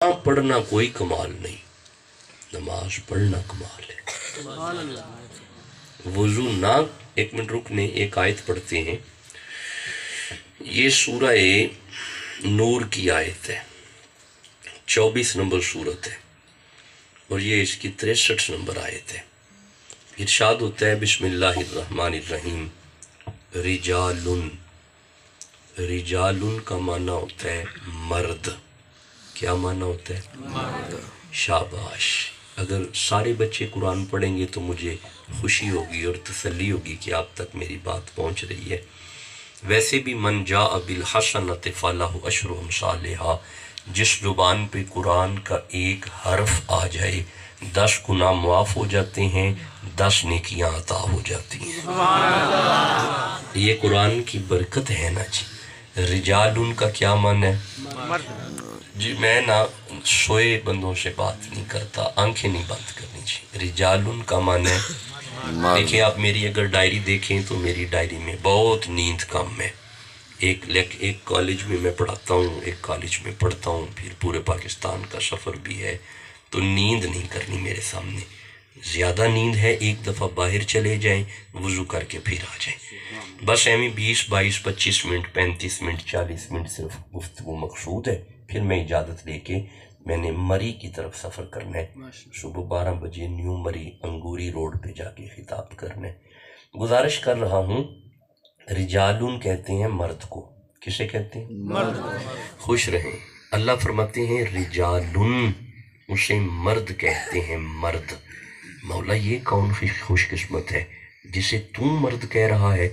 पढ़ना कोई कमाल नहीं, नमाज पढ़ना कमाल है। वुजू ना, एक मिनट रुकने, एक आयत पढ़ते हैं। ये सूरह नूर की आयत है, 24 नंबर सूरत है और ये इसकी 63 नंबर आयत है। इरशाद होता है बिस्मिल्लाहिर्रहमानिर्रहीम, रिजालुन। रिजालुन का माना होता है मर्द। क्या माना होता है? मर्द। शाबाश। अगर सारे बच्चे कुरान पढ़ेंगे तो मुझे खुशी होगी और तसल्ली होगी कि आप तक मेरी बात पहुंच रही है। वैसे भी मन जा बिल हसनत फलहु अशरु अम्सालिहा, जिस जुबान पे कुरान का एक हर्फ आ जाए 10 गुनाह मुआफ हो जाते हैं, 10 नेकियां अता हो जाती हैं। ये कुरान की बरकत है ना जी। रिजालुन का क्या मन है? जी मैं ना सोए बंदों से बात नहीं करता, आंखें नहीं बंद करनी चाहिए। रिजालुन का मन है, देखिए आप मेरी अगर डायरी देखें तो मेरी डायरी में बहुत नींद कम है। एक कॉलेज में मैं पढ़ाता हूँ, एक कॉलेज में पढ़ता हूँ, फिर पूरे पाकिस्तान का सफ़र भी है, तो नींद नहीं करनी मेरे सामने। ज़्यादा नींद है, एक दफ़ा बाहर चले जाएं, वज़ू करके फिर आ जाएं। बस एवं 20, 22, 25 मिनट, 35 मिनट, 40 मिनट सिर्फ गुफ्तगू मकसूद है। फिर मैं इजाज़त लेके मैंने मरी की तरफ सफ़र करना है। सुबह 12 बजे न्यू मरी अंगूरी रोड पे जाके खिताब करना है। गुजारिश कर रहा हूँ, रिजालुन कहते हैं मर्द को। किसे कहते हैं? मर्द। खुश रहें। अल्लाह फरमाते हैं रिजालुन, उसे मर्द कहते हैं, मर्द। मौला ये कौन खुशकिस्मत है जिसे तू मर्द कह रहा है?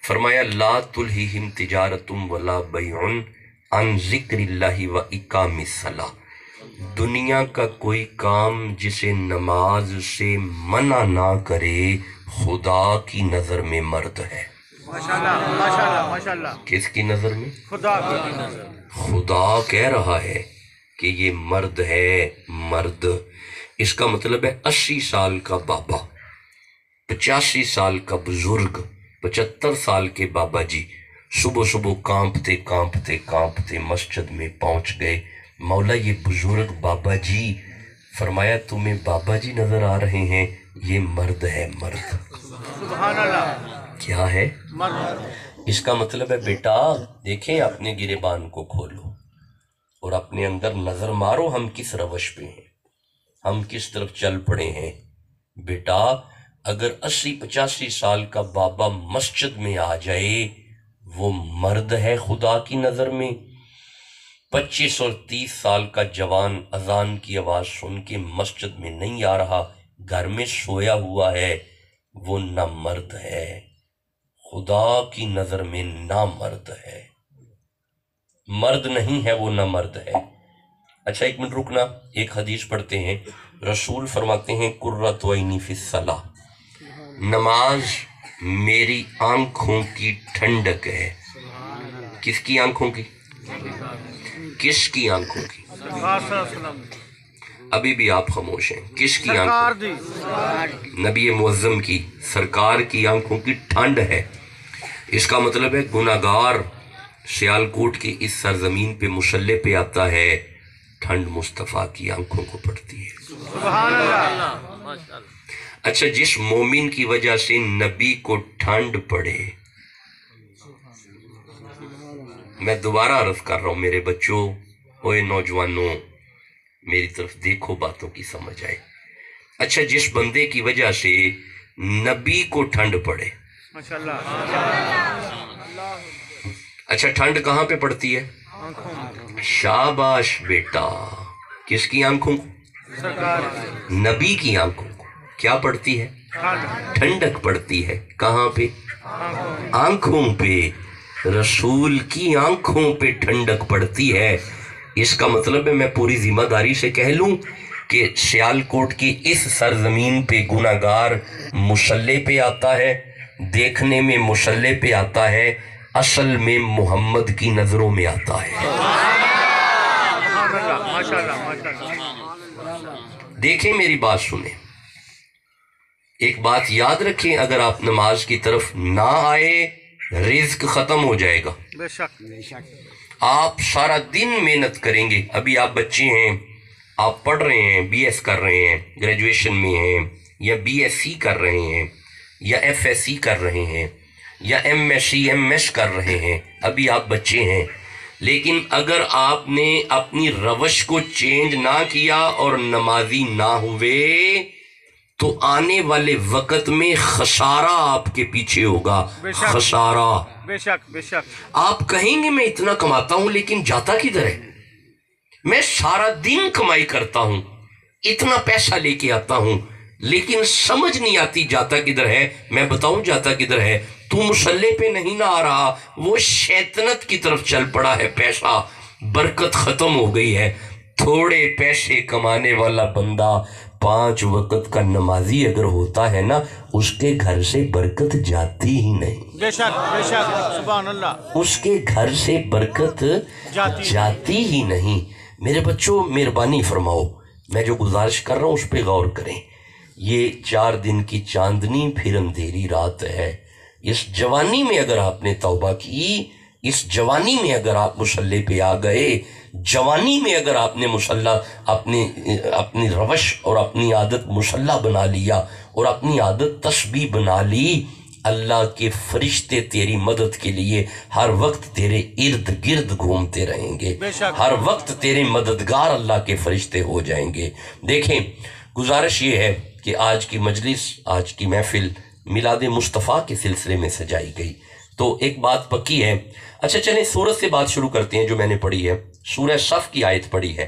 फरमाया ला तुलहिहिम तिजारतुम वला बैउन अन ज़िक्रिल्लाहि व इकामिस सलाह। दुनिया का कोई काम जिसे नमाज से मना ना करे, खुदा की नज़र में मर्द है। माशाल्लाह माशाल्लाह माशाल्लाह। किसकी नज़र में? खुदा की नज़र। खुदा कह रहा है कि ये मर्द है, मर्द। इसका मतलब है 80 साल का बाबा, 85 साल का बुजुर्ग, 75 साल के बाबा जी सुबह सुबह कांपते कांपते कांपते मस्जिद में पहुंच गए। मौला ये बुजुर्ग बाबा जी, फरमाया तुम्हें बाबा जी नजर आ रहे हैं, ये मर्द है, मर्द। सुभान अल्लाह। क्या है? मर्द। इसका मतलब है बेटा देखें, अपने गिरेबान को खोलो और अपने अंदर नजर मारो, हम किस रवश पे हैं, हम किस तरफ चल पड़े हैं। बेटा अगर 80-85 साल का बाबा मस्जिद में आ जाए, वो मर्द है खुदा की नज़र में। 25 और 30 साल का जवान अजान की आवाज़ सुन के मस्जिद में नहीं आ रहा, घर में सोया हुआ है, वो ना मर्द है, खुदा की नज़र में ना मर्द है। मर्द नहीं है वो, ना मर्द है। अच्छा एक मिनट रुकना, एक हदीस पढ़ते हैं। रसूल फरमाते हैं कुर्रत वैनी फिस सलाह, नमाज मेरी आंखों की ठंडक है। किसकी आंखों की? किसकी आंखों की? अभी भी आप खामोश हैं। किसकी आंखों? नबी मुअज्जम की, सरकार की आंखों की ठंड है। इसका मतलब है गुनाहगार सियालकोट की इस सरजमीन पे मुसल्ले पे आता है, ठंड मुस्तफ़ा की आंखों को पड़ती है। सुभान अल्लाह। अच्छा जिस मोमिन की वजह से नबी को ठंड पड़े, मैं दोबारा अर्ज कर रहा हूं मेरे बच्चों, ओए नौजवानों, मेरी तरफ देखो, बातों की समझ आए। अच्छा जिस बंदे की वजह से नबी को ठंड पड़े, अच्छा ठंड कहां पे पड़ती है? शाबाश बेटा, किसकी आंखों को? नबी की आंखों को क्या पड़ती है? ठंडक पड़ती है। कहां पे? आंखों पे। रसूल की आंखों पे ठंडक पड़ती है। इसका मतलब है मैं पूरी जिम्मेदारी से कह लूं कि सियालकोट की इस सरजमीन पे गुनाहगार मुसल्ले पे आता है, देखने में मुसल्ले पे आता है, असल में मोहम्मद की नजरों में आता है। देखें मेरी बात सुने, एक बात याद रखें, अगर आप नमाज की तरफ ना आए रिज्क खत्म हो जाएगा। آپ سارا دن محنت کریں گے. ابھی آپ بچے ہیں، آپ پڑھ رہے ہیں، بی ایس کر رہے ہیں، گریجویشن میں ہیں، یا بی ایس سی کر رہے ہیں، یا ایف ایس سی کر رہے ہیں، یا M S C M S کر رہے ہیں. ابھی آپ بچے ہیں، لیکن اگر آپ نے اپنی روش کو چینج نہ کیا اور نمازی نہ ہوئے تو آنے والے وقت میں خسارہ آپ کے پیچھے ہوگا. خسارہ. بے شک بے شک. آپ کہیں گے میں اتنا کماتا ہوں لیکن جاتا کدھر ہے؟ میں سارا دن کمائی کرتا ہوں، اتنا پیسہ لے کے آتا ہوں، لیکن سمجھ نہیں آتی جاتا کدھر ہے. میں بتاؤں جاتا کدھر ہے؟ تو مصلے پہ نہیں نہ آ رہا، وہ شیطنت کی طرف چل پڑا ہے. پیسہ برکت ختم ہو گئی ہے. تھوڑے پیسے کمانے والا بندہ 5 وقت کا نمازی اگر ہوتا ہے نا، اس کے گھر سے برکت جاتی ہی نہیں. بے شک بے شک. سبحان اللہ. اس کے گھر سے برکت جاتی ہی نہیں. میرے بچوں مہربانی فرماؤ، میں جو گزارش کر رہا ہوں اس پہ غور کریں. یہ 4 دن کی چاندنی پھر اندھیری رات ہے. اس جوانی میں اگر آپ نے توبہ کی، اس جوانی میں اگر آپ مصلے پہ آ گئے، جوانی میں اگر آپ نے مصلح اپنی روش اور اپنی عادت مصلح بنا لیا اور اپنی عادت تسبیح بنا لی، اللہ کے فرشتے تیری مدد کے لیے ہر وقت تیرے ارد گرد گھومتے رہیں گے. ہر وقت تیرے مددگار اللہ کے فرشتے ہو جائیں گے. دیکھیں، گزارش یہ ہے کہ آج کی مجلس، آج کی محفل میلاد مصطفیٰ کے سلسلے میں سجائی گئی. تو ایک بات پکی ہے. اچھا چلیں سورت سے بات شروع کرتے ہیں جو میں نے پڑھی ہے. سورہ صف کی آیت پڑھی ہے.